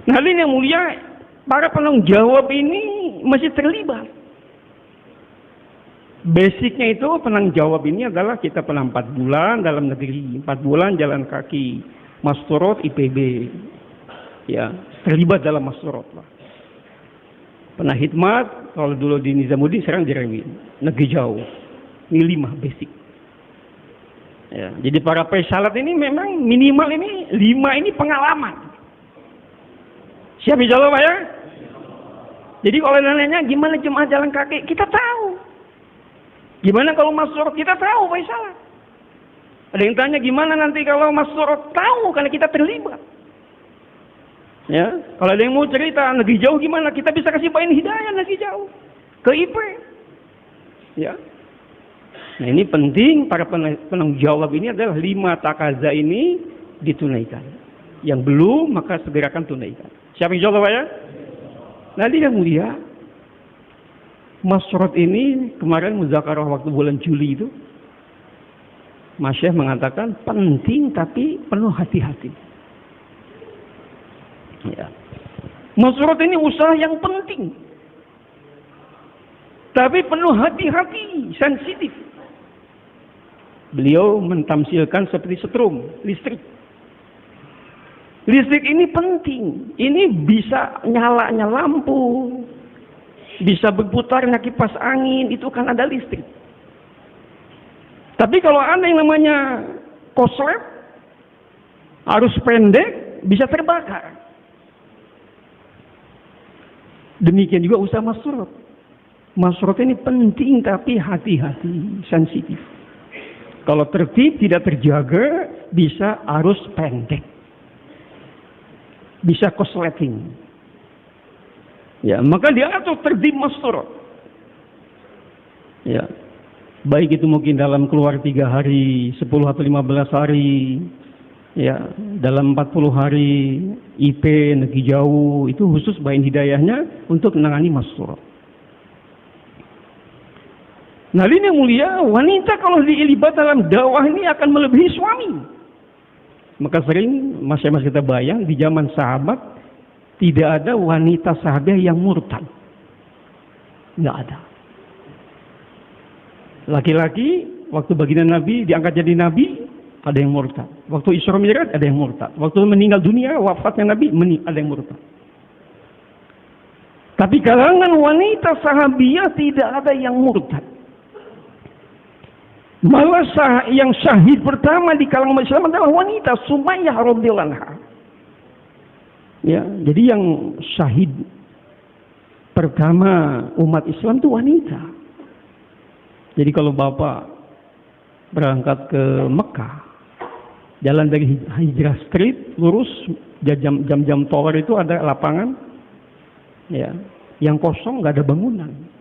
Nah, hadirin yang mulia, para penanggung jawab ini masih terlibat. Basicnya itu penanggung jawab ini adalah kita pernah 4 bulan dalam negeri, 4 bulan jalan kaki, Masturot IPB, ya terlibat dalam Masturot lah. Pernah khidmat, kalau dulu di Nizamuddin, sekarang di Rewin, negeri jauh. Ini 5 basic. Ya, jadi para pesalat ini memang minimal ini 5 ini pengalaman. Siap insyaallah Pak ya? Jadi kalau nanya gimana jemaah jalan kaki, kita tahu. Gimana kalau Masturot, kita tahu Pak Salat. Ada yang tanya gimana nanti kalau Masturot, tahu karena kita terlibat. Ya, kalau ada yang mau cerita negeri jauh gimana, kita bisa kasih poin hidayah negeri jauh ke IP. Ya. Nah, ini penting para penanggung jawab ini adalah 5 takaza ini ditunaikan. Yang belum maka segerakan tunaikan. Siapa insyaallah Pak ya? Nah, yang mulia, Masturot ini kemarin muzakarah waktu bulan Juli itu, Mas Syekh mengatakan penting tapi penuh hati-hati. Ya. Masturot ini usaha yang penting, tapi penuh hati-hati, sensitif. Beliau mentamsilkan seperti setrum listrik. Listrik ini penting, ini bisa nyalanya lampu, bisa berputarnya kipas angin, itu kan ada listrik. Tapi kalau ada yang namanya korslet, arus pendek, bisa terbakar. Demikian juga usaha Masturot. Masturot ini penting tapi hati-hati, sensitif. Kalau tertib tidak terjaga, bisa arus pendek, bisa korsleting. Ya, maka dia atur tertib Masturot. Ya. Baik itu mungkin dalam keluar 3 hari, 10 atau 15 hari, ya, dalam 40 hari IP negeri jauh, itu khusus bain hidayahnya untuk menangani Masturot. Nah, ini yang mulia, wanita kalau dilibat dalam dakwah ini akan melebihi suami. Maka sering mas kita bayang di zaman sahabat tidak ada wanita sahabat yang murtad. Nggak ada. Laki-laki waktu baginda Nabi diangkat jadi Nabi, ada yang murtad. Waktu Isra Mi'raj ada yang murtad. Waktu meninggal dunia, wafatnya Nabi, ada yang murtad. Tapi kalangan wanita sahabiah tidak ada yang murtad. Malah yang syahid pertama di kalangan umat Islam adalah wanita, Sumayyah radhiyallahu anha. Ya, jadi yang syahid pertama umat Islam itu wanita. Jadi kalau Bapak berangkat ke Mekah, jalan dari Hijrah Street lurus, jam-jam tower itu ada lapangan, ya, yang kosong nggak ada bangunan.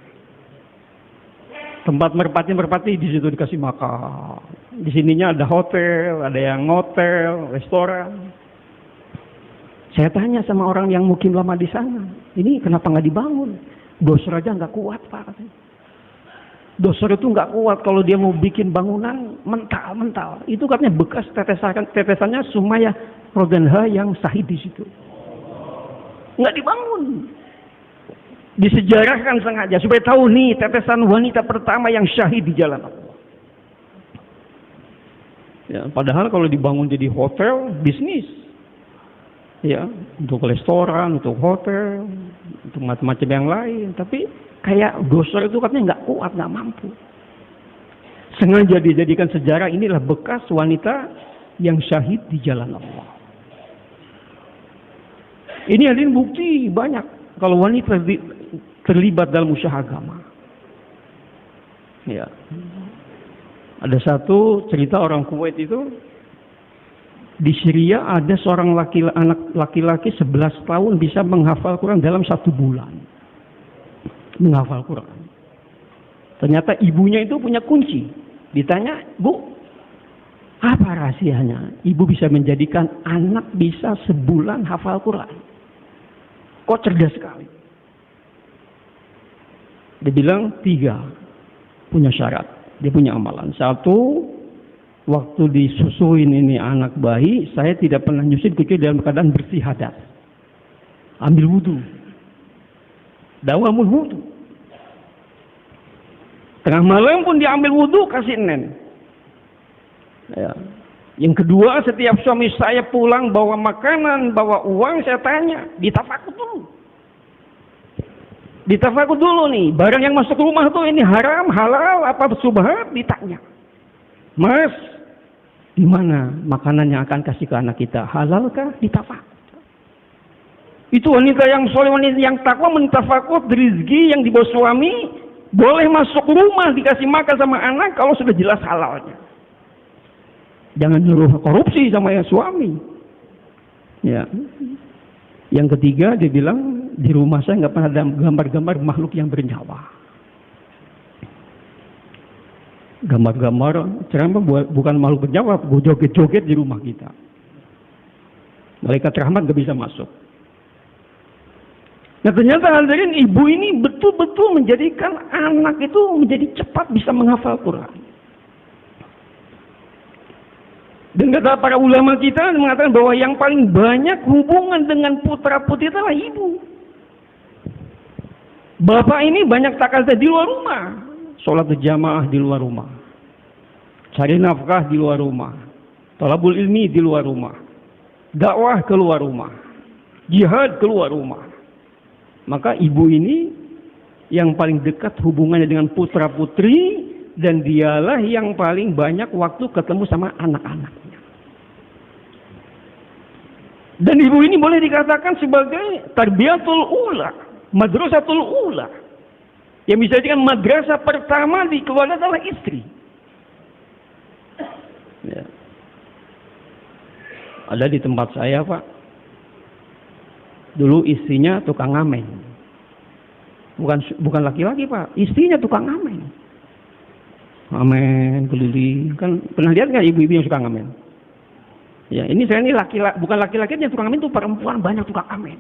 Tempat merpati di situ dikasih makan. Di sininya ada hotel, ada yang hotel, restoran. Saya tanya sama orang yang mukim lama di sana, ini kenapa nggak dibangun? Dosor aja nggak kuat Pak. Dosor itu nggak kuat kalau dia mau bikin bangunan mental. Itu katanya bekas tetesannya Sumayyah radhiyallahu yang syahid di situ. Nggak dibangun. Disejarahkan sengaja supaya tahu nih tetesan wanita pertama yang syahid di jalan Allah. Ya, padahal kalau dibangun jadi hotel bisnis, ya, untuk restoran, untuk hotel, untuk macam-macam yang lain. Tapi kayak Dosor itu katanya nggak kuat, nggak mampu. Sengaja dijadikan sejarah, inilah bekas wanita yang syahid di jalan Allah. Ini ada bukti banyak kalau wanita terlibat dalam usaha agama. Ya. Ada satu cerita orang Kuwait itu, di Syria ada seorang anak laki-laki 11 tahun bisa menghafal Quran dalam 1 bulan. Menghafal Quran. Ternyata ibunya itu punya kunci. Ditanya, "Bu, apa rahasianya? Ibu bisa menjadikan anak bisa sebulan hafal Quran. Kok cerdas sekali?" Dia bilang 3 punya syarat. Dia punya amalan. 1, waktu disusuin ini anak bayi, saya tidak pernah nyusuin kecuali dalam keadaan bersih hadas. ambil wudhu. Dawamul wudhu. Tengah malam pun dia ambil wudhu, kasih nen. Ya. Yang kedua, setiap suami saya pulang bawa makanan, bawa uang, saya tanya, ditafakut dulu. Ditafakut dulu nih, barang yang masuk rumah tuh ini haram, halal, apa subhat, ditanya. Mas, di mana makanan yang akan kasih ke anak kita? Halalkah? Ditafakut. Itu wanita yang soleh, wanita yang takwa, mentafakut rezeki yang dibawa suami, boleh masuk rumah dikasih makan sama anak kalau sudah jelas halalnya. Jangan nyuruh korupsi sama yang suami. Ya. Yang ketiga dia bilang, di rumah saya nggak pernah ada gambar-gambar makhluk yang bernyawa. Gambar-gambar ceramah bukan makhluk bernyawa, joget-joget di rumah kita. Malaikat rahmat nggak bisa masuk. Nah ternyata hadirin, ibu ini betul-betul menjadikan anak itu menjadi cepat bisa menghafal Quran. Dan kata para ulama kita mengatakan bahwa yang paling banyak hubungan dengan putra-putri adalah ibu. Bapak ini banyak takalnya di luar rumah. Sholat berjamaah di luar rumah. Cari nafkah di luar rumah. Talabul ilmi di luar rumah. Dakwah keluar rumah. Jihad keluar rumah. Maka ibu ini yang paling dekat hubungannya dengan putra-putri, dan dialah yang paling banyak waktu ketemu sama anak-anaknya. Dan ibu ini boleh dikatakan sebagai tarbiyatul ula, madrasatul ula. Yang bisa dikatakan madrasah pertama di keluarga adalah istri. Ya. Ada di tempat saya, Pak. Dulu istrinya tukang ngamen. Bukan laki-laki, Pak. Istrinya tukang ngamen. Ngamen keliling. Kan pernah lihat nggak ibu-ibu yang suka ngamen? Ya, ini saya ini bukan laki-laki yang tukang ngamen, itu perempuan banyak tukang ngamen.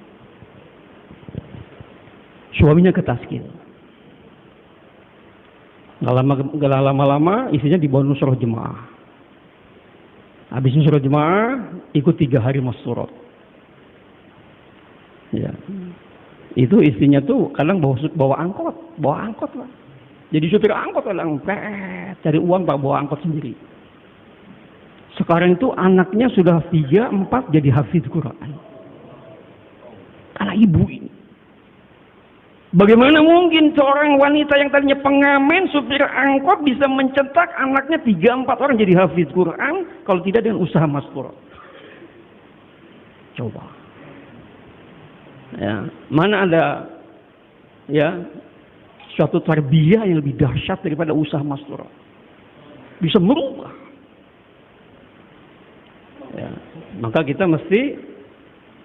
Suaminya ketaskil. Nggak lama-lama istrinya dibawa nusroh jemaah. Habis nusroh jemaah ikut 3 hari masturot. Ya. Itu istrinya tuh kadang bawa angkot lah. Jadi supir angkot kadang cari uang Pak, bawa angkot sendiri. Sekarang itu anaknya sudah 3-4 jadi hafiz Quran. Karena ibu ini. Bagaimana mungkin seorang wanita yang tadinya pengamen, supir angkot bisa mencetak anaknya 3-4 orang jadi hafiz Quran kalau tidak dengan usaha masturot? Coba. Ya, mana ada ya suatu tarbiyah yang lebih dahsyat daripada usaha masturot? Bisa merubah. Ya, maka kita mesti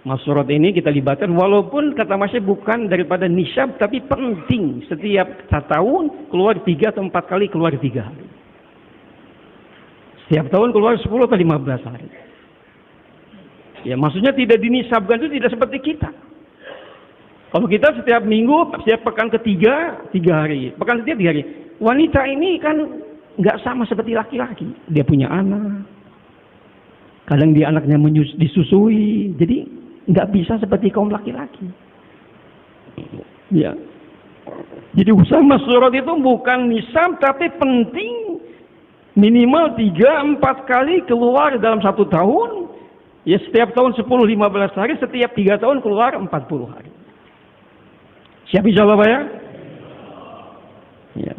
masturot ini kita libatkan, walaupun kata Masya bukan daripada nisyab, tapi penting. Setiap 1 tahun keluar 3 atau 4 kali, keluar 3 hari. Setiap tahun keluar 10 atau 15 hari. Ya, maksudnya tidak dinisabkan itu tidak seperti kita. Kalau kita setiap minggu, setiap pekan ketiga 3 hari, pekan ketiga 3 hari. Wanita ini kan nggak sama seperti laki-laki. Dia punya anak. Kadang dia anaknya disusui, jadi nggak bisa seperti kaum laki-laki. Ya. Jadi usaha masturot itu bukan nisab, tapi penting. Minimal 3-4 kali keluar dalam 1 tahun. Ya, setiap tahun 10-15 hari, setiap 3 tahun keluar 40 hari. Siap insyaallah Pak ya? Ya.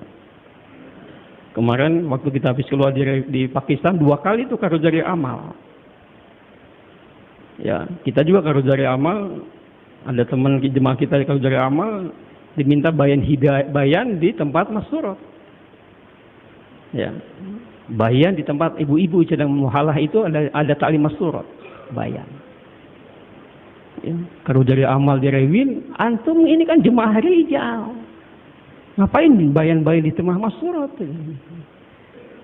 Kemarin waktu kita habis keluar di Pakistan 2 kali itu karuzari amal. Ya, kita juga karuzari amal. Ada teman jemaah kita di karuzari amal diminta bayan di tempat masturot. Ya. Bayan di tempat ibu-ibu sedang muhalah itu ada taklim masturot. Bayan. Ya, karuzari amal di Rewin, antum ini kan jemaah rijal. Ngapain bayan-bayan di tengah masturot?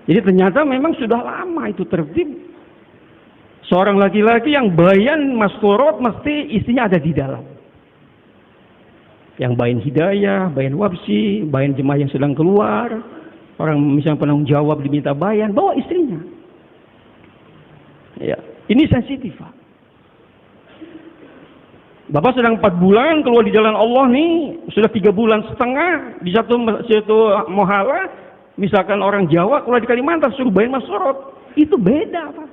Jadi ternyata memang sudah lama itu tertib. Seorang laki-laki yang bayan masturot mesti istrinya ada di dalam. Yang bayan hidayah, bayan wabsi, bayan jemaah yang sedang keluar. Orang misalnya penanggung jawab diminta bayan, bawa istrinya. Ya, ini sensitif Pak. Bapak sedang 4 bulan keluar di jalan Allah nih, sudah 3 bulan setengah di satu mohala, misalkan orang Jawa keluar di Kalimantan suruh bayar masyarakat, itu beda Pak.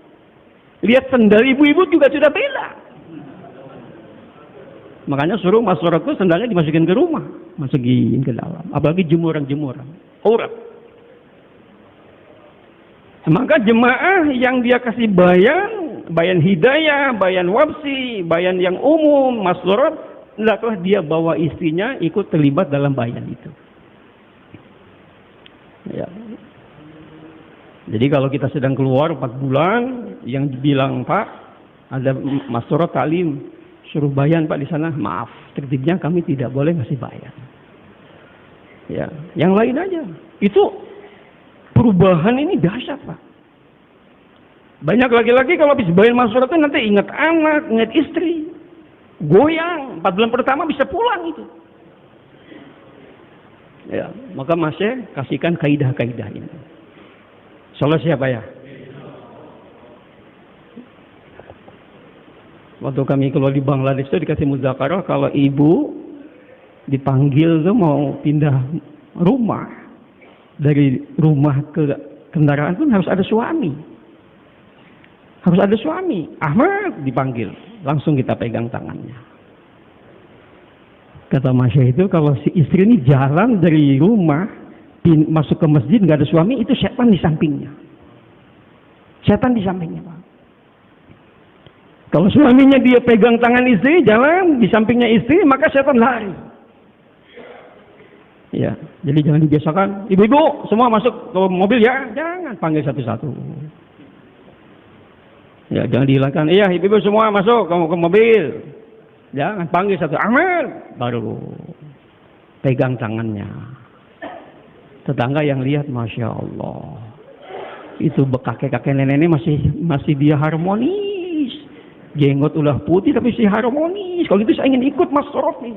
Lihat sendal ibu-ibu juga sudah beda. Makanya suruh masyarakat itu sendalnya dimasukin ke rumah, masukin ke dalam, apalagi jemuran-jemuran, aurat. Maka jemaah yang dia kasih bayan hidayah, bayan wabsi, bayan yang umum, masyarakat, hendaklah dia bawa istrinya ikut terlibat dalam bayan itu. Ya. Jadi kalau kita sedang keluar 4 bulan, yang dibilang Pak, ada masyarakat talim, suruh bayan Pak di sana, maaf, tertibnya kami tidak boleh ngasih bayan. Ya, yang lain aja. Itu perubahan ini dahsyat Pak. Banyak laki-laki kalau habis bayar masyarakat itu nanti ingat anak, ingat istri, goyang. 4 bulan pertama bisa pulang itu. Ya, maka masih kasihkan kaidah-kaidah ini. Salah siapa ya? Waktu kami keluar di Bangladesh itu dikasih muzakarah, kalau ibu dipanggil tuh mau pindah rumah, dari rumah ke kendaraan pun harus ada suami. Harus ada suami. Ahmad dipanggil, langsung kita pegang tangannya. Kata Masya itu, kalau si istri ini jalan dari rumah masuk ke masjid nggak ada suami, itu setan di sampingnya. Setan di sampingnya Pak. Kalau suaminya dia pegang tangan istri, jalan di sampingnya istri, maka setan lari. Ya, jadi jangan dibiasakan. Ibu-ibu semua masuk ke mobil ya, jangan panggil satu-satu. Ya, jangan dihilangkan. Iya, ibu-ibu semua masuk ke mobil. Jangan panggil satu, Ahmad, baru pegang tangannya. Tetangga yang lihat, Masya Allah, itu kakek-kakek nenek ini masih dia harmonis. Jenggot udah putih tapi masih harmonis. Kalau gitu saya ingin ikut Mas Sorof nih.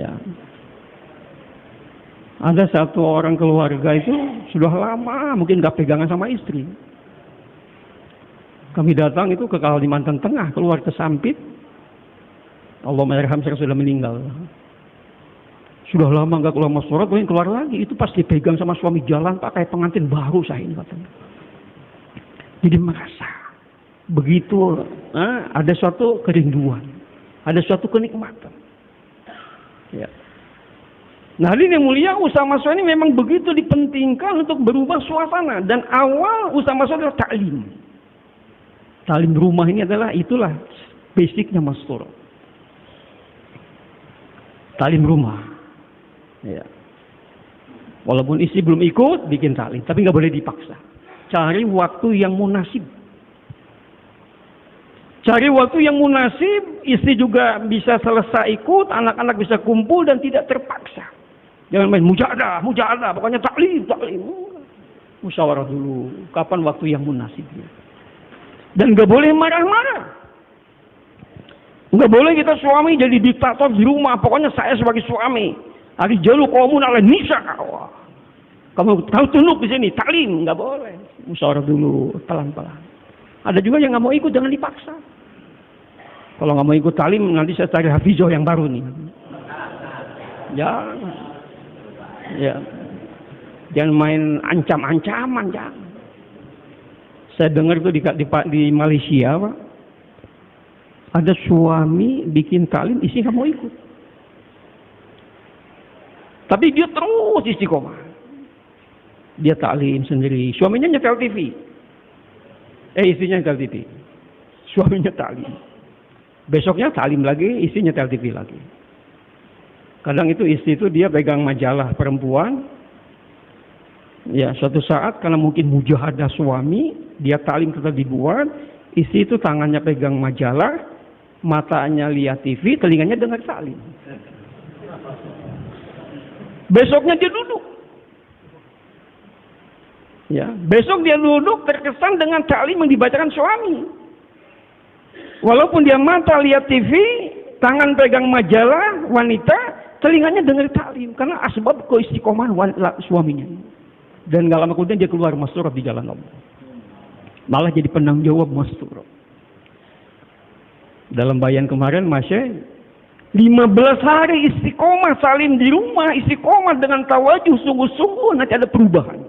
Ya. Ada satu orang keluarga itu sudah lama mungkin gak pegangan sama istri. Kami datang itu ke Kalimantan Tengah, keluar ke Sampit. Allahumma'arham, saya sudah meninggal. Sudah lama nggak keluar masyarakat, mungkin keluar lagi. Itu pas dipegang sama suami jalan, Pak, kayak pengantin baru saya ini katanya. Jadi merasa begitu, ada suatu kerinduan, ada suatu kenikmatan. Ya. Nah, ini yang mulia, usaha masyarakat ini memang begitu dipentingkan untuk berubah suasana. Dan awal usaha masyarakat adalah ta'lim. Ta'lim rumah ini itulah basicnya masyarakat. Ta'lim rumah. Ya. Walaupun istri belum ikut, bikin ta'lim, tapi nggak boleh dipaksa. Cari waktu yang munasib. Cari waktu yang munasib, istri juga bisa selesai ikut, anak-anak bisa kumpul dan tidak terpaksa. Jangan main mujahadah, pokoknya ta'lim. Musyawarah dulu, kapan waktu yang munasibnya. Dan nggak boleh marah-marah. Nggak boleh kita suami jadi diktator di rumah. Pokoknya saya sebagai suami. Hari jalu kaumun ala nisa. Kamu tunduk di sini. Taklim. Nggak boleh. Musyawarah dulu. Pelan-pelan. Ada juga yang nggak mau ikut. Jangan dipaksa. Kalau nggak mau ikut taklim, nanti saya cari hafizoh yang baru nih. Jangan. Ya. Jangan main ancam-ancaman. Jangan. Saya dengar itu di Malaysia, Pak. Ada suami bikin taklim, istri nggak mau ikut. Tapi dia terus istiqomah. Dia taklim sendiri. Suaminya nyetel TV. Istrinya nyetel TV. Suaminya taklim. Besoknya taklim lagi, istri nyetel TV lagi. Kadang itu istri itu dia pegang majalah perempuan. Ya, suatu saat karena mungkin mujahadah suami, dia taklim tetap dibuat, istri itu tangannya pegang majalah, matanya lihat TV, telinganya dengar taklim. Besoknya dia duduk. Ya, besok dia duduk terkesan dengan taklim yang dibacakan suami. Walaupun dia mata lihat TV, tangan pegang majalah wanita, telinganya dengar taklim karena asbab keistiqomahan suaminya. Dan gak lama kemudian dia keluar masyarakat di jalan Allah. Malah jadi penanggung jawab masyarakat. Dalam bayan kemarin Masya 15 hari istiqomah salim di rumah, istiqomah dengan tawajuh sungguh-sungguh, nanti ada perubahan.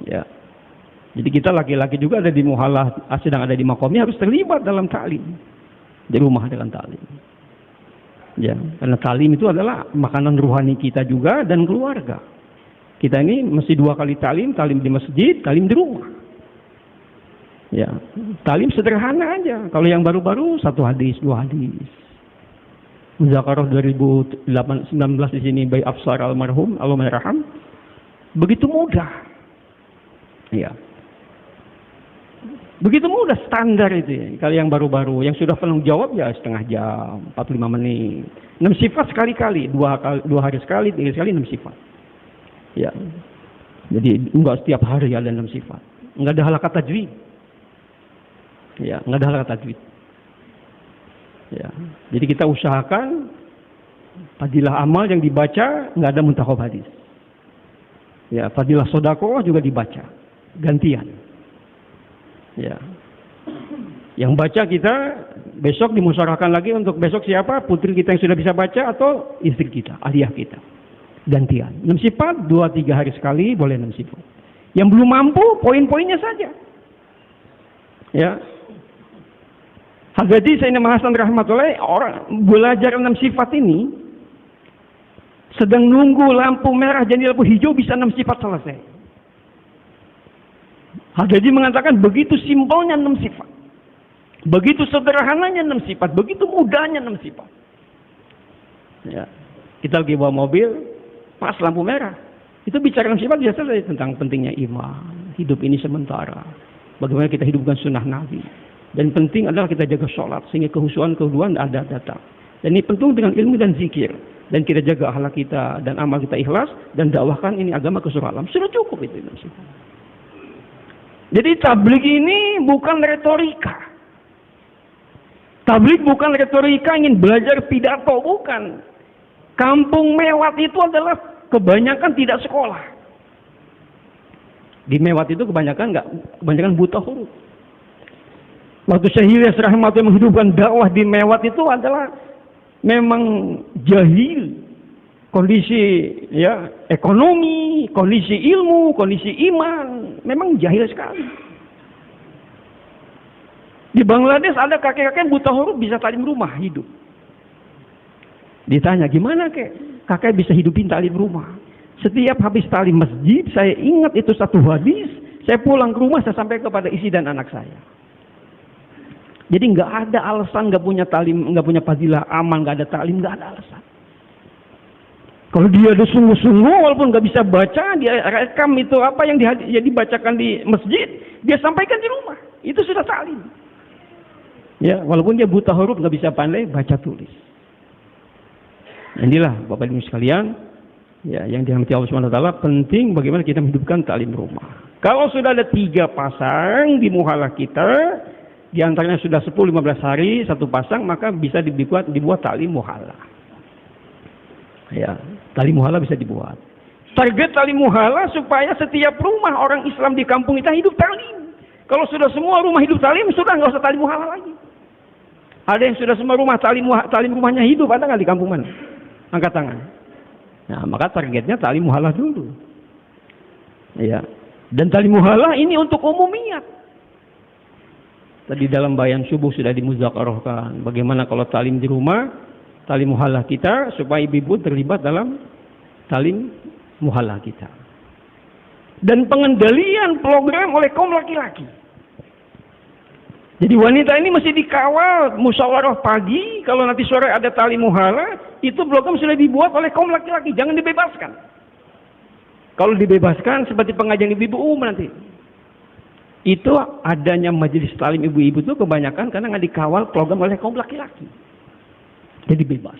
Ya. Jadi kita laki-laki juga ada di muhalah, sedang ada di makomnya, harus terlibat dalam ta'lim. Di rumah dengan ta'lim. Ya, karena ta'lim itu adalah makanan rohani kita juga dan keluarga. Kita ini mesti 2 kali ta'lim, ta'lim di masjid, ta'lim di rumah. Ya, ta'lim sederhana aja. Kalau yang baru-baru 1 hadis, 2 hadis. Muzakarah 2019 di sini by Afsar almarhum, Allahumma'arham. Begitu mudah. Ya. Begitu mudah standar itu ya. Kalau yang baru-baru, yang sudah penuh jawab ya setengah jam, 45 menit. 6 sifat sekali-kali, 2 hari sekali, 3 sekali 6 sifat. Ya. Jadi enggak setiap hari ada 6 sifat. Enggak ada halakat tajwid. Ya, enggak ada halakat tajwid. Ya. Jadi kita usahakan fadilah amal yang dibaca enggak ada muntakhab hadis. Ya, fadilah sedekah juga dibaca gantian. Ya. Yang baca kita besok dimusyawarahkan lagi untuk besok siapa? Putri kita yang sudah bisa baca atau istri kita, aliyah kita. Gantian. 6 sifat 2-3 hari sekali boleh 6 sifat. Yang belum mampu poin-poinnya saja. Ya. Hadadi Sayyidina Hasan rahmatullahi orang belajar 6 sifat ini sedang nunggu lampu merah jadi lampu hijau bisa 6 sifat selesai. Hadadi mengatakan begitu simpelnya 6 sifat. Begitu sederhananya 6 sifat, begitu mudahnya 6 sifat. Ya. Kita lagi bawa mobil, pas lampu merah. Itu bicara 6 sifat biasa saja tentang pentingnya iman, hidup ini sementara. Bagaimana kita hidupkan sunnah Nabi. Dan penting adalah kita jaga sholat sehingga kehusuan ada datang. Dan ini penting dengan ilmu dan zikir. Dan kita jaga akhlak kita dan amal kita ikhlas dan dakwahkan ini agama ke seluruh alam. Sudah cukup itu 6 sifat. Jadi tabligh ini bukan retorika. Tabligh bukan retorika ingin belajar pidato, bukan. Kampung Mewat itu adalah kebanyakan tidak sekolah. Di Mewat itu kebanyakan buta huruf. Waktu Syekh Ilyas rahimahullah menghidupkan dakwah di Mewat itu adalah memang jahil. Kondisi ya ekonomi, kondisi ilmu, kondisi iman memang jahil sekali. Di Bangladesh ada kakek-kakek buta huruf bisa talim rumah hidup. Ditanya gimana kakek bisa hidupin talim rumah? Setiap habis talim masjid saya ingat itu satu hadis, saya pulang ke rumah saya sampaikan kepada istri dan anak saya. Jadi nggak ada alasan nggak punya talim, nggak punya fadilah aman, nggak ada talim, nggak ada alasan. Kalau dia ada sungguh-sungguh, walaupun nggak bisa baca, dia rekam itu apa yang dibacakan di masjid, dia sampaikan di rumah. Itu sudah talim. Ya, walaupun dia buta huruf, nggak bisa pandai baca tulis. Inilah Bapak Ibu sekalian, ya, yang dirahmati Allah Subhanahu wa taala, penting bagaimana kita menghidupkan talim rumah. Kalau sudah ada 3 pasang di muhalah kita, di antaranya sudah 10-15 hari satu pasang, maka bisa dibuat talim muhalah. Ya, tali muhala bisa dibuat. Target tali muhala supaya setiap rumah orang Islam di kampung kita hidup talim. Kalau sudah semua rumah hidup talim, sudah nggak usah tali muhala lagi. Ada yang sudah semua rumah talim rumahnya hidup, ada nggak di kampung mana? Angkat tangan. Nah, maka targetnya tali muhala dulu. Ya. Dan tali muhala ini untuk umumiyat. Tadi dalam bayan subuh sudah dimuzakarahkan. Bagaimana kalau talim di rumah? Talim muhalah kita supaya ibu-ibu terlibat dalam talim muhalah kita. Dan pengendalian program oleh kaum laki-laki. Jadi wanita ini mesti dikawal musyawarah pagi, kalau nanti sore ada talim muhalah, itu program sudah dibuat oleh kaum laki-laki, jangan dibebaskan. Kalau dibebaskan seperti pengajian ibu-ibu nanti. Itu adanya majelis talim ibu-ibu itu kebanyakan karena nggak dikawal program oleh kaum laki-laki. Jadi bebas.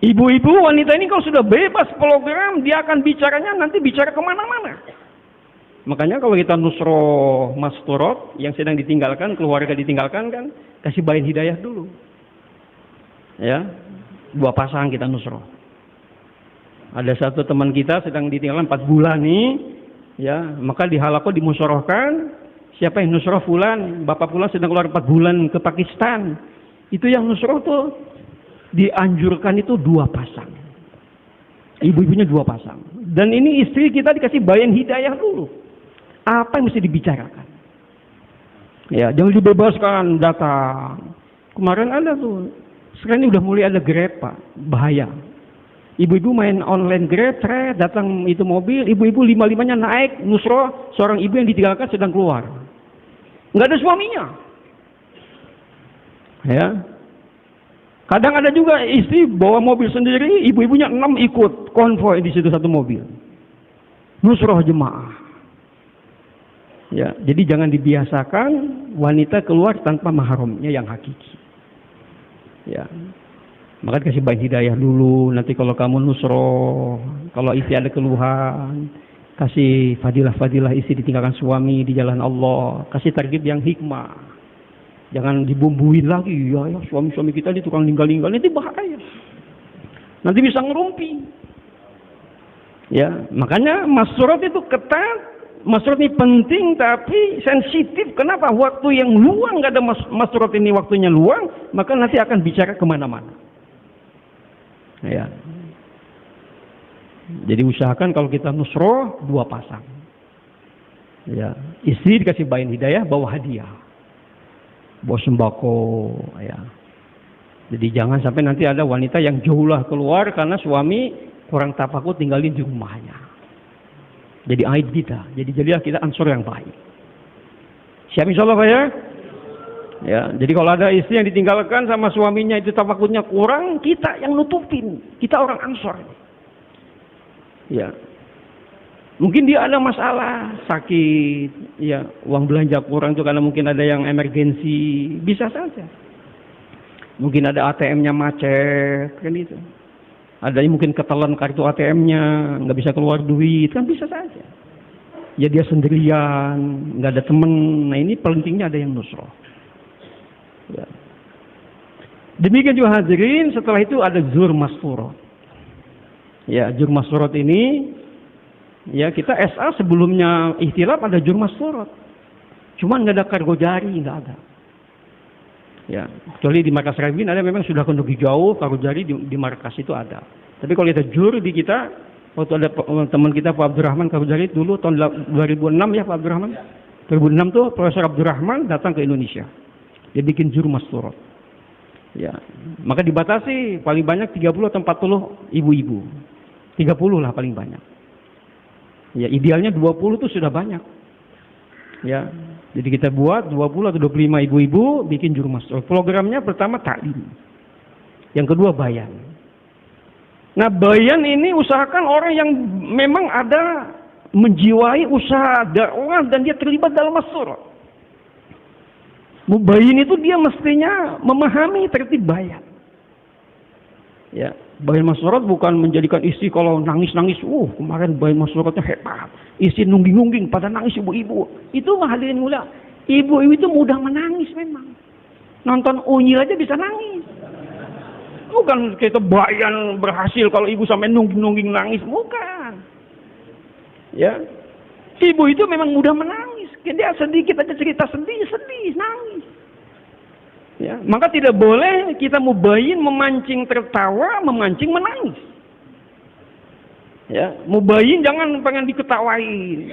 Ibu-ibu wanita ini kalau sudah bebas program, dia akan bicaranya nanti bicara kemana-mana. Makanya kalau kita nusroh masturot yang sedang ditinggalkan, keluarga ditinggalkan kan, kasih bayin hidayah dulu. Ya, 2 pasang kita nusroh. Ada satu teman kita sedang ditinggalkan 4 bulan nih, ya, maka di halaqah dimusyarahkan Siapa yang nusroh fulan, bapak fulan sedang keluar 4 bulan ke Pakistan. Itu yang nusroh tuh dianjurkan itu 2 pasang. Ibu-ibunya 2 pasang. Dan ini istri kita dikasih bayan hidayah dulu. Apa yang mesti dibicarakan? Ya, jangan dibebaskan datang. Kemarin ada tuh. Sekarang ini udah mulai ada Grab, Pak. Bahaya. Ibu-ibu main online Grab, datang itu mobil, ibu-ibu 5-5-nya naik, nusroh, seorang ibu yang ditinggalkan sedang keluar. Nggak ada suaminya. Ya. Kadang ada juga istri bawa mobil sendiri, ibu-ibunya 6 ikut konvoy di situ satu mobil. Nusroh jemaah. Ya, jadi jangan dibiasakan wanita keluar tanpa mahramnya yang hakiki. Ya. Maka kasih baik hidayah dulu, nanti kalau kamu nusroh, kalau istri ada keluhan, kasih fadilah-fadilah istri ditinggalkan suami di jalan Allah, kasih target yang hikmah. Jangan dibumbuin lagi, ya suami-suami kita ini tukang ninggal-ninggal, nanti bahaya. Nanti bisa ngerumpi. Ya, makanya masyarat itu ketat. Masyarat ini penting tapi sensitif. Kenapa? Waktu yang luang, nggak ada masyarat ini waktunya luang, maka nanti akan bicara kemana-mana. Ya. Jadi usahakan kalau kita nusroh 2 pasang. Ya, istri dikasih bayan hidayah, bawa hadiah, bawa sembako. Ya. Jadi jangan sampai nanti ada wanita yang jauhlah keluar karena suami kurang tafakkur tinggalin di rumahnya. Jadi aib kita. Jadi jadilah kita ansor yang baik. Siap insyaallah Pak ya? Ya, jadi kalau ada istri yang ditinggalkan sama suaminya itu tafakurnya kurang, kita yang nutupin. Kita orang ansor. Ya. Mungkin dia ada masalah, sakit, ya, uang belanja kurang itu karena mungkin ada yang emergensi, bisa saja. Mungkin ada ATM-nya macet, kan itu. Ada yang mungkin ketelan kartu ATM-nya, nggak bisa keluar duit, kan bisa saja. Ya dia sendirian, nggak ada temen. Nah ini pentingnya ada yang nusroh. Ya. Demikian juga hadirin, setelah itu ada zur masturot. Ya, zur masturot ini, ya kita SA sebelumnya ikhtilaf ada zur masturot. Cuman nggak ada kargo jari, nggak ada. Ya, kecuali di markas Rabin ada memang sudah kondisi jauh, kargo jari di markas itu ada. Tapi kalau kita jur di kita, waktu ada teman kita Pak Abdurrahman kargo jari dulu tahun 2006 ya Pak Abdurrahman. 2006 tuh Profesor Abdurrahman datang ke Indonesia. Dia bikin zur masturot. Ya, maka dibatasi paling banyak 30 atau 40 ibu-ibu. 30 lah paling banyak. Ya, idealnya 20 tuh sudah banyak. Ya, jadi kita buat 20 atau 25 ibu-ibu bikin zur masturot. Programnya pertama taklim. Yang kedua bayan. Nah, bayan ini usahakan orang yang memang ada menjiwai usaha dakwah dan dia terlibat dalam masturot. Mubayin itu dia mestinya memahami tertib bayan. Ya, bayan masyarat bukan menjadikan istri kalau nangis-nangis, kemarin bayan masyaratnya hebat. Istri nungging-nungging pada nangis ibu-ibu. Itu mah hadirin mulia. Ibu-ibu itu mudah menangis memang. Nonton unyil aja bisa nangis. Bukan kita bayan berhasil kalau ibu sampai nungging-nungging nangis, bukan. Ya. Ibu itu memang mudah menangis. Dia sedikit aja cerita sedih, nangis. Ya, maka tidak boleh kita mubayin memancing tertawa, memancing menangis. Ya, mubayin jangan pengen diketawain.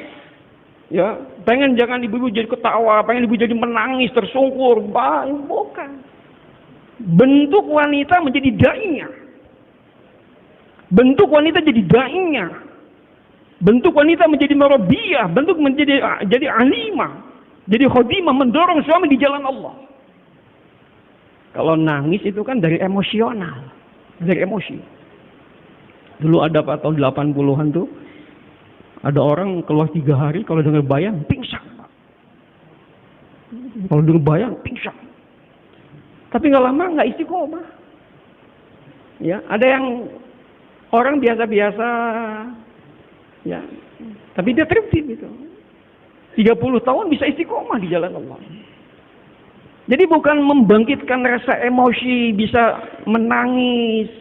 Ya, pengen jangan ibu-ibu jadi ketawa, pengen ibu jadi menangis, tersungkur, bukan. Bentuk wanita menjadi dai-nya. Bentuk wanita jadi dai-nya. Bentuk wanita menjadi merobiyah, bentuk jadi alimah, jadi khodimah, mendorong suami di jalan Allah. Kalau nangis itu kan dari emosional, dari emosi. Dulu ada Pak tahun 80-an tuh, ada orang keluar 3 hari kalau dengar bayan pingsan. Kalau dengar bayan pingsan. Tapi nggak lama nggak istiqomah. Ya, ada yang orang biasa-biasa. Ya, tapi dia tertib itu. 30 tahun bisa istiqomah di jalan Allah. Jadi bukan membangkitkan rasa emosi, bisa menangis.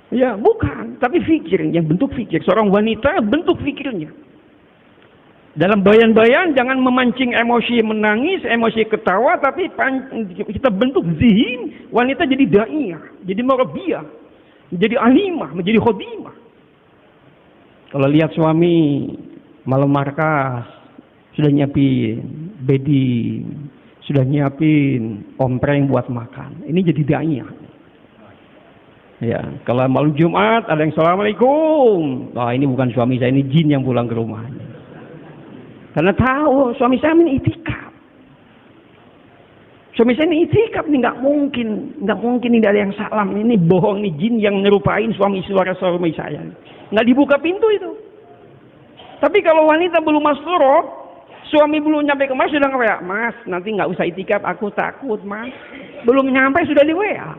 Ya, bukan. Tapi fikir, yang bentuk fikir. Seorang wanita bentuk fikirnya. Dalam bayan-bayan jangan memancing emosi menangis, emosi ketawa, tapi kita bentuk zihin wanita jadi da'iyah, jadi murabbiyah, menjadi alimah, menjadi khodimah. Kalau lihat suami malam markas, sudah nyiapin bedding, sudah nyiapin ompreng buat makan, ini jadi da'iyah. Ya, kalau malam Jumat ada yang assalamualaikum, wah ini bukan suami saya, ini jin yang pulang ke rumahnya. Karena tahu suami saya ini itikaf. Suami saya ini itikaf, ini nggak mungkin ini ada yang salam, ini bohong, ini jin yang nyerupain suami saya. Nggak dibuka pintu itu. Tapi kalau wanita belum masturot, suami belum nyampe ke mas sudah nge-WA, mas nanti nggak usah itikaf, aku takut mas. Belum nyampe sudah di WA.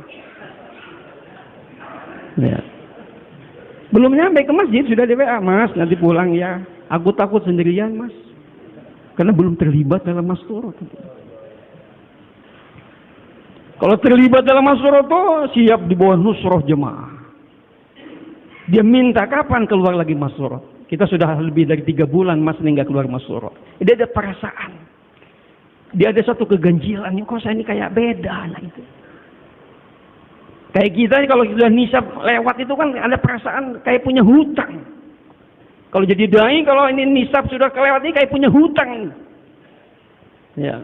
Ya. Belum nyampe ke masjid sudah di WA, mas nanti pulang ya. Aku takut sendirian mas. Karena belum terlibat dalam masturot. Kalau terlibat dalam masturot tuh siap di bawah nusroh jemaah. Dia minta kapan keluar lagi masturot. Kita sudah lebih dari 3 bulan mas ini nggak keluar masturot. Dia ada perasaan. Dia ada satu keganjilan. Kok saya ini kayak beda nah itu. Kayak kita kalau sudah nisab lewat itu kan ada perasaan kayak punya hutang. Kalau jadi dai, kalau ini nisab sudah kelewat ini kayak punya hutang. Ya.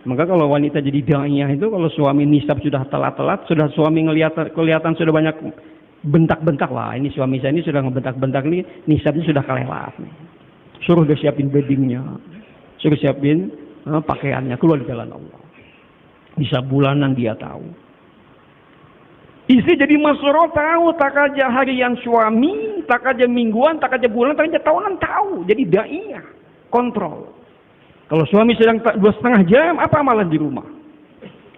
Maka kalau wanita jadi dai itu, kalau suami nisab sudah telat-telat, sudah suami kelihatan sudah banyak bentak-bentak, wah ini suami saya ini sudah ngebentak-bentak nih, nisabnya sudah kelewat. Suruh dia siapin beddingnya, suruh siapin pakaiannya, keluar di jalan Allah. Bisa bulanan dia tahu. Istri jadi masturot tahu, tak aja harian suami, tak aja mingguan, tak aja bulan, tak aja tahunan tahu. Jadi da'iyah, kontrol. Kalau suami sedang 2,5 jam, apa amalan di rumah?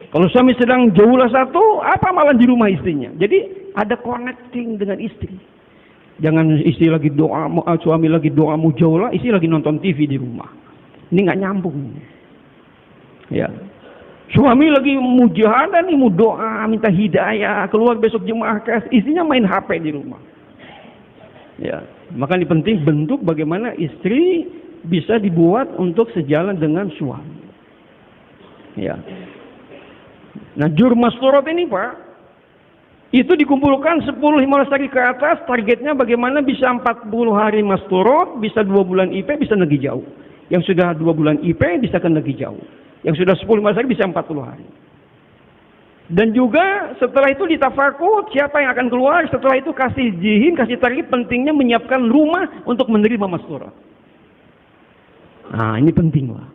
Kalau suami sedang jaulah 1, apa amalan di rumah istrinya? Jadi ada connecting dengan istri. Jangan istri lagi doa, suami lagi doa mujaulah, istri lagi nonton TV di rumah. Ini nggak nyambung. Ya. Suami lagi mujahadah nih, mau doa, minta hidayah, keluar besok jemaah kes, istrinya main HP di rumah. Ya, maka ini penting bentuk bagaimana istri bisa dibuat untuk sejalan dengan suami. Ya. Nah, jur masturot ini Pak, itu dikumpulkan 10-15 hari ke atas, targetnya bagaimana bisa 40 hari masturot, bisa 2 bulan IP, bisa negeri jauh. Yang sudah 2 bulan IP bisa ke negeri jauh. Yang sudah 10 hari bisa 40 hari. Dan juga setelah itu ditafakut siapa yang akan keluar. Setelah itu kasih zihin, kasih target pentingnya menyiapkan rumah untuk menerima masturot. Nah ini penting lah.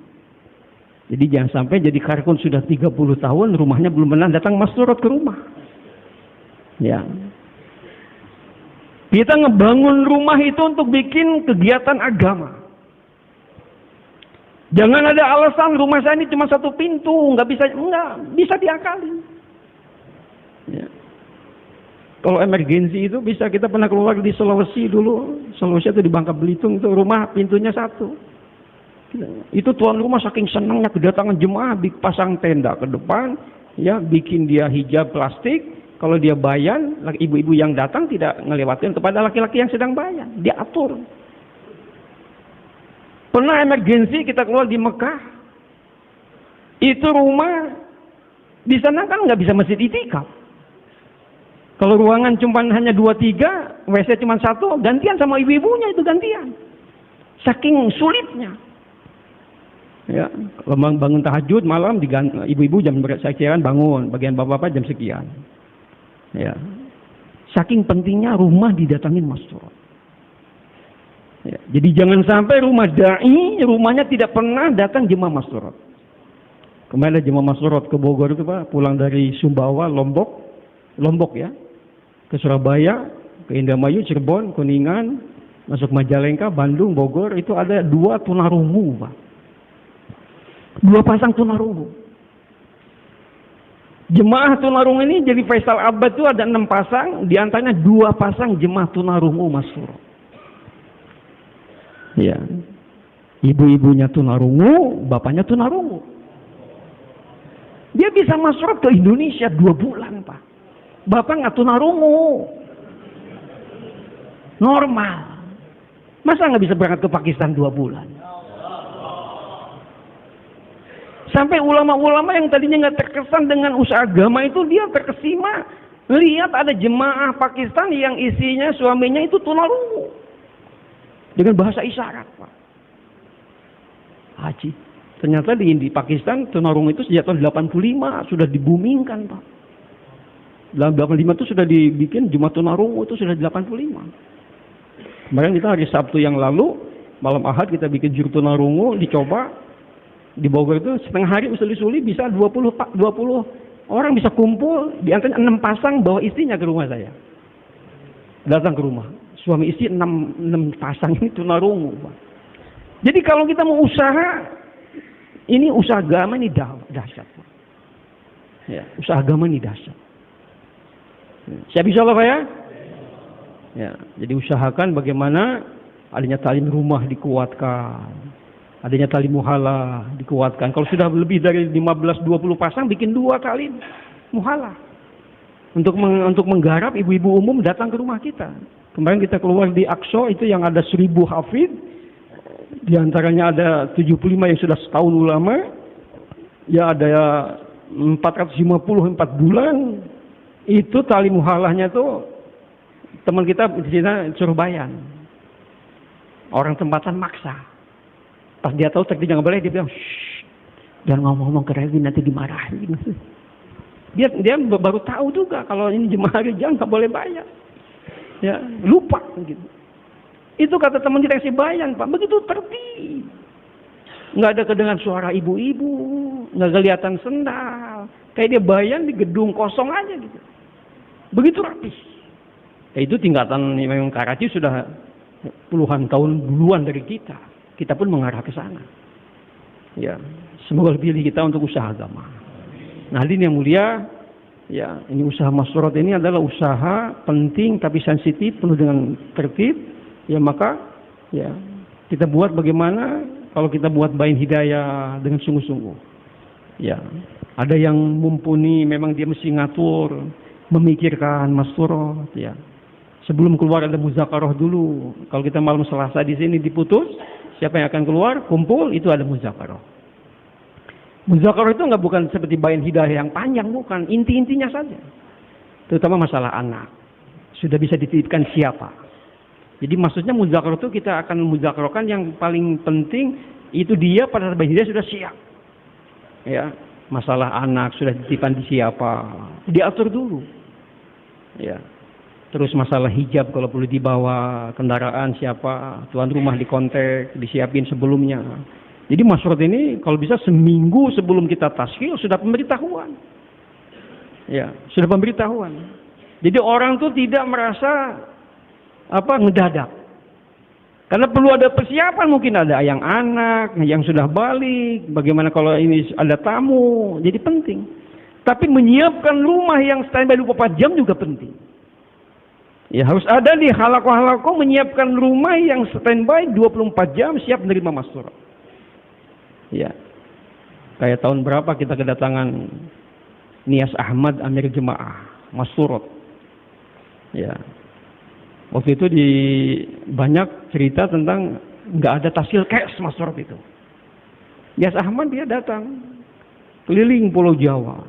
Jadi jangan sampai jadi karkun sudah 30 tahun rumahnya belum pernah datang masturot ke rumah. Ya. Kita ngebangun rumah itu untuk bikin kegiatan agama. Jangan ada alasan rumah saya ini cuma 1 pintu, nggak bisa diakali. Ya. Kalau emergensi itu bisa, kita pernah keluar di Sulawesi dulu, Sulawesi itu di Bangka Belitung itu rumah pintunya 1. Itu tuan rumah saking senangnya kedatangan jemaah, pasang tenda ke depan, ya bikin dia hijab plastik. Kalau dia bayan, ibu-ibu yang datang tidak ngelewatin kepada laki-laki yang sedang bayan, dia atur. Pernah emergensi kita keluar di Mekah, itu rumah di sana kan nggak bisa masjid itikaf. Kalau ruangan cuma hanya 2-3, WC cuma 1, gantian sama ibu-ibunya itu gantian. Saking sulitnya. Ya, kalau bangun tahajud malam ibu-ibu jam sekian bangun, bagian bapak-bapak jam sekian. Ya, saking pentingnya rumah didatangin masturot. Ya, jadi jangan sampai rumah dai, rumahnya tidak pernah datang jemaah masturot. Kemarin ada jemaah masturot ke Bogor itu Pak, pulang dari Sumbawa, Lombok ya, ke Surabaya, ke Indramayu, Cirebon, Kuningan, masuk Majalengka, Bandung, Bogor, itu ada 2 tunarungu Pak. 2 pasang tunarungu. Jemaah tunarungu ini jadi Faisal Abad itu ada 6 pasang, diantaranya 2 pasang jemaah tunarungu masturot. Ya, ibu-ibunya tunarungu, bapaknya tunarungu. Dia bisa masuk ke Indonesia 2 bulan Pak. Bapak nggak tunarungu, normal. Masa nggak bisa berangkat ke Pakistan 2 bulan? Sampai ulama-ulama yang tadinya nggak terkesan dengan usaha agama itu, dia terkesima lihat ada jemaah Pakistan yang isinya suaminya itu tunarungu dengan bahasa isyarat, Pak. Haji. Ternyata di Pakistan tunarungu itu sejak tahun 85 sudah dibumingkan, Pak. Dalam 85 itu sudah dibikin Jumat tunarungu, itu sudah 85. Kemarin kita hari Sabtu yang lalu malam Ahad kita bikin juru tunarungu, dicoba. Di Bogor itu setengah hari usuli-usuli bisa 20 orang bisa kumpul, di antaranya 6 pasang bawa istrinya ke rumah saya. Datang ke rumah. Suami istri 6 pasang ini tunarungu, Pak. Jadi kalau kita mau usaha, ini usaha agama ini dahsyat, Pak. Ya, usaha agama ini dahsyat. Siap insyaallah, Pak ya? Ya, jadi usahakan bagaimana adanya talim rumah dikuatkan. Adanya tali muhala dikuatkan. Kalau sudah lebih dari 15-20 pasang, bikin 2 kali muhala. Untuk menggarap ibu-ibu umum datang ke rumah kita. Kemarin kita keluar di Aqsa itu yang ada 1000 hafid. Di antaranya ada 75 yang sudah setahun ulama. Ya ada 450 4 bulan. Itu tali muhalahnya tuh teman kita di sini suruh bayan. Orang tempatan maksa. Pas dia tahu tadi nggak boleh, dia bilang, shh, jangan ngomong-ngomong ke Revi nanti dimarahin. Dia baru tahu juga kalau ini jemaah rijal nggak boleh bayar. Ya, lupa gitu. Itu kata teman kita kasih bayan, Pak. Begitu tertib. Nggak ada kedengaran suara ibu-ibu, nggak kelihatan sendal. Kayak dia bayan di gedung kosong aja gitu. Begitu rapi. Ya, itu tingkatan memang Karachi sudah puluhan tahun duluan dari kita. Kita pun mengarah ke sana. Ya, semoga pilih kita untuk usaha agama. Nah, hadirin yang mulia, ya, ini usaha Masturot ini adalah usaha penting tapi sensitif, penuh dengan tertib. Ya, maka ya kita buat bagaimana kalau kita buat bayin hidayah dengan sungguh-sungguh. Ya, ada yang mumpuni memang dia mesti ngatur, memikirkan Masturot, ya. Sebelum keluar ada muzakarah dulu. Kalau kita malam Selasa di sini diputus, siapa yang akan keluar, kumpul, itu ada muzakarah. Muzakarah itu nggak bukan seperti bayan hidayah yang panjang, bukan. Inti-intinya saja. Terutama masalah anak. Sudah bisa dititipkan siapa. Jadi maksudnya muzakarah itu kita akan muzakarahkan yang paling penting, itu dia pada bayan hidayah sudah siap. Ya, masalah anak sudah dititipkan di siapa. Diatur dulu. Ya. Terus masalah hijab kalau perlu dibawa, kendaraan siapa, tuan rumah dikontak, disiapin sebelumnya. Jadi Masturot ini kalau bisa seminggu sebelum kita taskil sudah pemberitahuan. Ya, sudah pemberitahuan. Jadi orang tuh tidak merasa ngedadak. Karena perlu ada persiapan, mungkin ada yang anak, yang sudah balik, bagaimana kalau ini ada tamu, jadi penting. Tapi menyiapkan rumah yang standby 24 jam juga penting. Ya, harus ada di halaqah-halaqah menyiapkan rumah yang standby 24 jam siap menerima Masturot. Ya. Kayak tahun berapa kita kedatangan Nias Ahmad Amir Jemaah Masturot. Ya. Waktu itu banyak cerita tentang nggak ada tasil cash Masturot itu. Nias Ahmad dia datang keliling Pulau Jawa,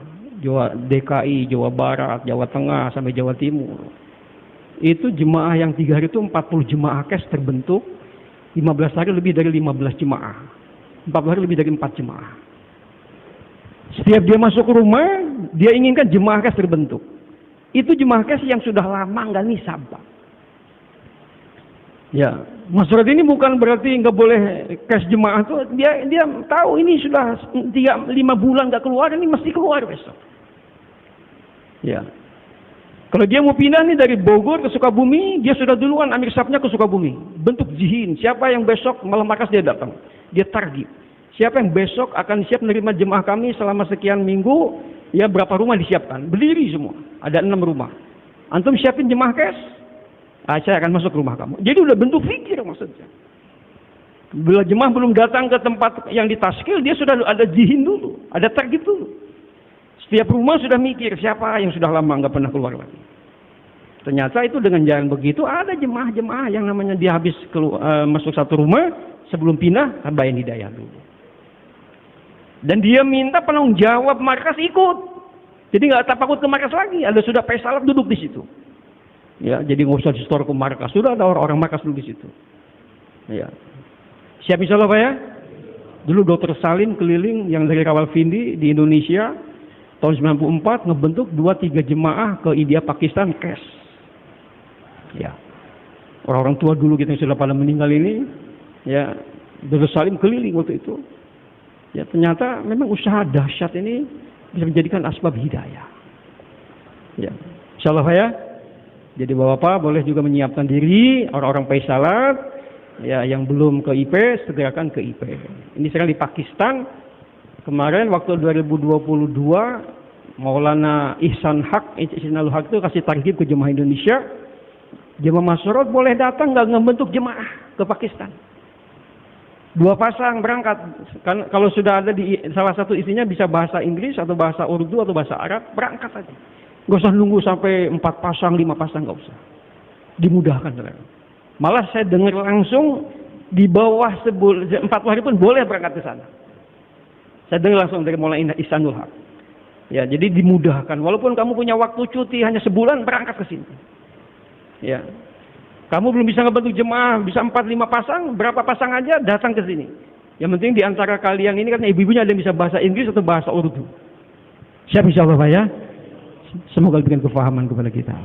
DKI, Jawa Barat, Jawa Tengah sampai Jawa Timur. Itu jemaah yang 3 hari itu 40 jemaah cash terbentuk, 15 hari lebih dari 15 jemaah, 40 hari lebih dari 4 jemaah. Setiap dia masuk ke rumah, dia inginkan jemaah cash terbentuk. Itu jemaah cash yang sudah lama nggak nisab, Pak. Ya, Masturot ini bukan berarti nggak boleh cash jemaah tuh. Dia tahu ini sudah 3-5 bulan nggak keluar, ini mesti keluar besok. Ya. Kalau dia mau pindah nih dari Bogor ke Sukabumi, dia sudah duluan ambil sapnya ke Sukabumi. Bentuk zihin, siapa yang besok malam markas dia datang. Dia target. Siapa yang besok akan siap menerima jemaah kami selama sekian minggu, ya berapa rumah disiapkan. Berdiri semua, ada 6 rumah. Antum siapin jemaah cash, saya akan masuk rumah kamu. Jadi udah bentuk fikir maksudnya. Bila jemaah belum datang ke tempat yang ditaskil, dia sudah ada zihin dulu, ada target dulu. Setiap rumah sudah mikir siapa yang sudah lama nggak pernah keluar lagi. Ternyata itu dengan jalan begitu ada jemaah-jemaah yang namanya dia habis masuk satu rumah sebelum pindah tambahin hidayah dulu. Dan dia minta penanggung jawab markas ikut. Jadi nggak takut ke markas lagi. Ada sudah pesalat duduk di situ. Ya, jadi nggak usah distor ke markas. Sudah ada orang-orang markas duduk di situ. Ya. Siap insya Allah Pak ya? Dulu Dr. Salim keliling yang dari Rawalpindi di Indonesia tahun 94 ngebentuk 2-3 jemaah ke India, Pakistan, cash. Ya. Orang-orang tua dulu kita yang sudah pada meninggal ini, ya, Dr. Salim keliling waktu itu. Ya, ternyata memang usaha dahsyat ini bisa menjadikan asbab hidayah. Ya. Insyaallah ya. Jadi Bapak boleh juga menyiapkan diri, orang-orang paisalat ya yang belum ke IP segerakan ke IP. Ini sekarang di Pakistan. Kemarin waktu 2022 Maulana Ihsan Haq itu kasih target ke jemaah Indonesia. Jemaah Masyurot boleh datang nggak ngebentuk jemaah ke Pakistan. 2 pasang berangkat. Kan kalau sudah ada di salah satu isinya bisa bahasa Inggris atau bahasa Urdu atau bahasa Arab, berangkat aja. Gak usah nunggu sampai 4 pasang, 5 pasang, gak usah. Dimudahkan. Malah saya dengar langsung di bawah 4 hari pun boleh berangkat ke sana. Saya dengar langsung dari Maulana Ihsanul Haq. Ya, jadi dimudahkan. Walaupun kamu punya waktu cuti hanya sebulan, berangkat ke sini. Ya. Kamu belum bisa ngebentuk jemaah, bisa 4-5 pasang, berapa pasang aja datang ke sini. Yang penting di antara kalian ini kan ibu-ibunya ada yang bisa bahasa Inggris atau bahasa Urdu. Siap insyaallah Pak ya. Semoga diberikan kefahaman kepada kita.